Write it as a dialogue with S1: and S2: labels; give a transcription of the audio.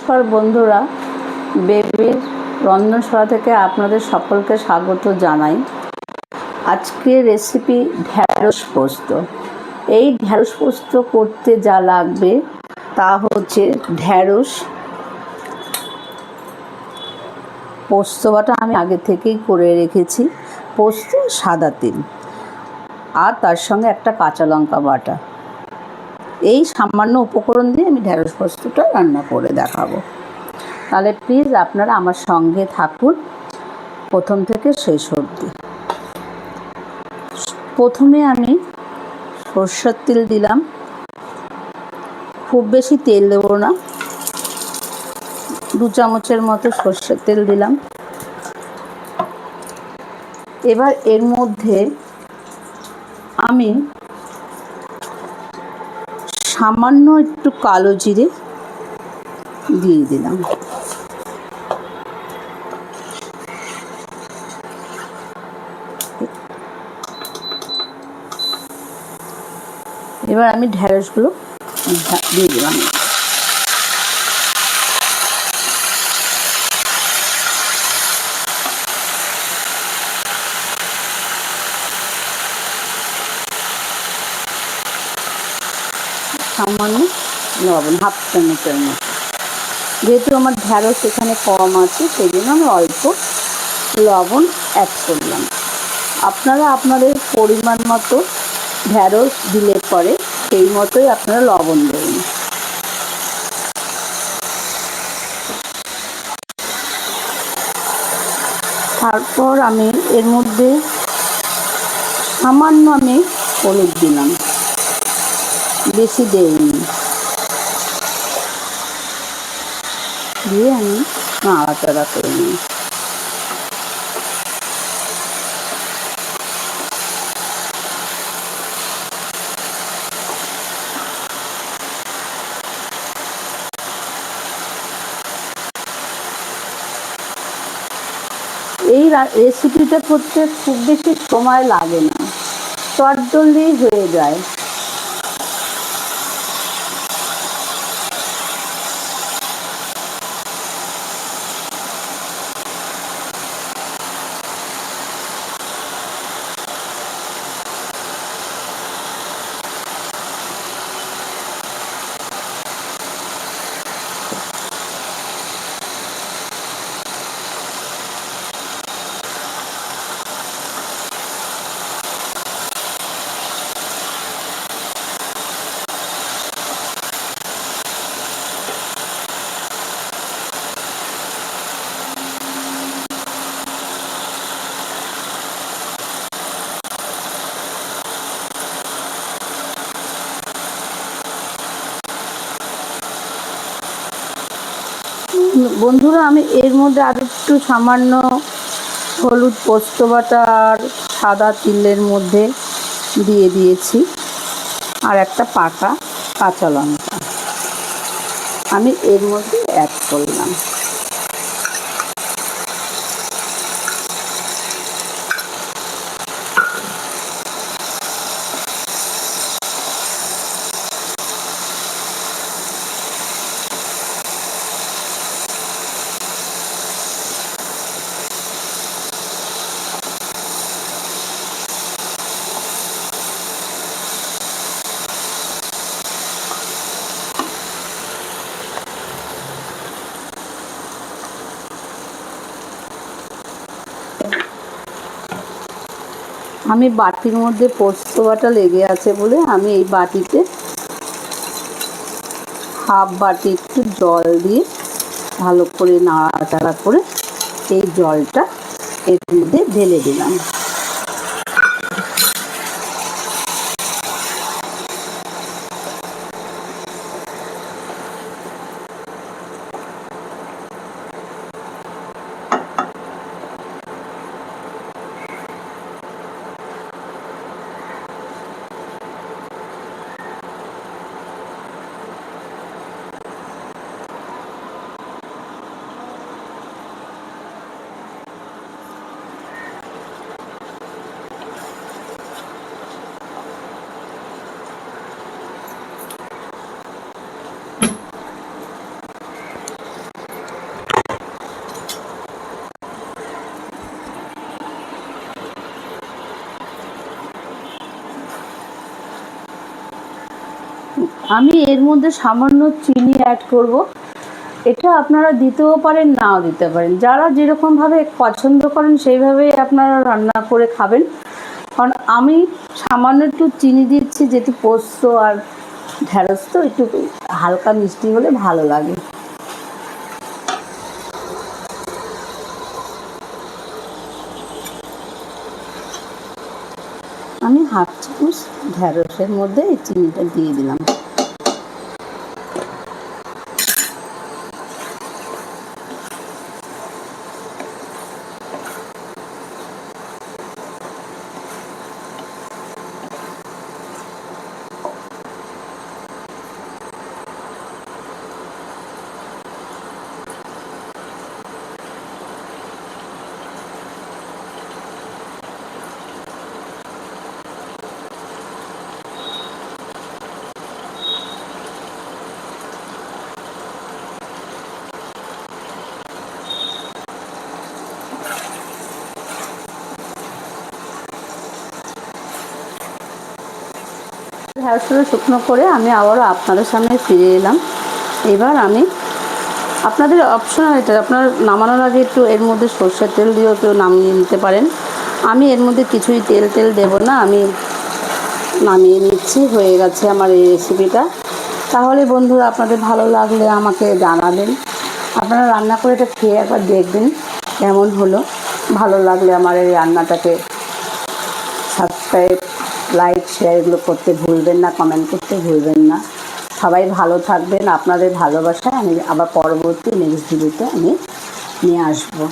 S1: নমস্কার বন্ধুরা, বেবির রন্ধনশালা থেকে আপনাদের সকলকে স্বাগত জানাই। আজকের রেসিপি ঢ্যাঁড়স পোস্ত। এই ঢ্যাঁড়স পোস্ত করতে যা লাগবে তা হচ্ছে ঢ্যাঁড়স, পোস্ত বাটা আমি আগে থেকেই করে রেখেছি, পোস্ত, সাদা তিল, আর তার সঙ্গে একটা কাঁচা লঙ্কা বাটা। এই সামান্য উপকরণ দিয়ে আমি ঢ্যাঁড়স পোস্তটা রান্না করে দেখাবো। তাহলে প্লিজ আপনারা আমার সঙ্গে থাকুন প্রথম থেকে শেষ অবধি। প্রথমে আমি সরষের তেল দিলাম, খুব বেশি তেল দেবো না, 2 চামচের মতো সরষের তেল দিলাম। এবার এর মধ্যে আমি সামান্য একটু কালো জিরে দিয়ে দিলাম। এবার আমি ঢ্যাঁড়সগুলো দিয়ে দিলাম। সামান্য লবণ, 1/2 চামচের মতো। যেহেতু আমার ঢ্যাঁড়স এখানে কম আছে সেই জন্য আমি অল্প লবণ অ্যাড করলাম। আপনারা আপনাদের পরিমাণ মতো ঢ্যাঁড়স দিলে পরে সেই মতোই আপনারা লবণ দেবেন। তারপর আমি এর মধ্যে সামান্য হলুদ দিলাম, বেশি দেইনি। দিয়ে আমি নাড়াচাড়া করে নিই। এই রেসিপিটা করতে খুব বেশি সময় লাগে না, চটজলদি হয়ে যায়। বন্ধুরা, আমি এর মধ্যে আর একটু সামান্য হলুদ, পোস্ত বাটা আর সাদা তিলের মধ্যে দিয়ে দিয়েছি, আর একটা পাকা কাঁচা লঙ্কা আমি এর মধ্যে অ্যাড করলাম। আমি বাটির মধ্যে পোস্ত বাটা লেগে আছে বলে আমি এই বাটিতে 1/2 বাটি একটু জল দিয়ে ভালো করে নাড়াচাড়া করে এই জলটা এর মধ্যে ঢেলে দিলাম। আমি এর মধ্যে সামান্য চিনি অ্যাড করব। এটা আপনারা দিতেও পারেন, নাও দিতে পারেন, যারা যেরকমভাবে পছন্দ করেন সেইভাবেই আপনারা রান্না করে খাবেন। কারণ আমি সামান্য একটু চিনি দিচ্ছি, যেহেতু পোস্ত আর ঢ্যাঁড়স তো একটু হালকা মিষ্টি হলে ভালো লাগে। আমি হাফ চামচ ঢ্যাঁড়সের মধ্যে এই চিনিটা দিয়ে দিলাম। ঢ্যাঁড়সটা শুকনো করে আমি আবারও আপনাদের সামনে ফিরে এলাম। এবার আমি আপনাদের অপশনাল, এটা আপনার নামানোর আগে একটু এর মধ্যে সর্ষের তেল দিয়েও কেউ নামিয়ে নিতে পারেন। আমি এর মধ্যে কিছুই তেল দেব না, আমি নামিয়ে নিচ্ছি। হয়ে গেছে আমার এই রেসিপিটা। তাহলে বন্ধুরা, আপনাদের ভালো লাগলে আমাকে জানাবেন। আপনারা রান্না করে এটা খেয়ে একবার দেখবেন কেমন হলো। ভালো লাগলে আমার এই রান্নাটাকে সাবস্ক্রাইব, লাইক, শেয়ার এগুলো করতে ভুলবেন না, কমেন্ট করতে ভুলবেন না। সবাই ভালো থাকবেন। আপনাদের ভালোবাসায় আমি আবার পরবর্তী নেক্সট ভিডিওতে আমি নিয়ে আসবো।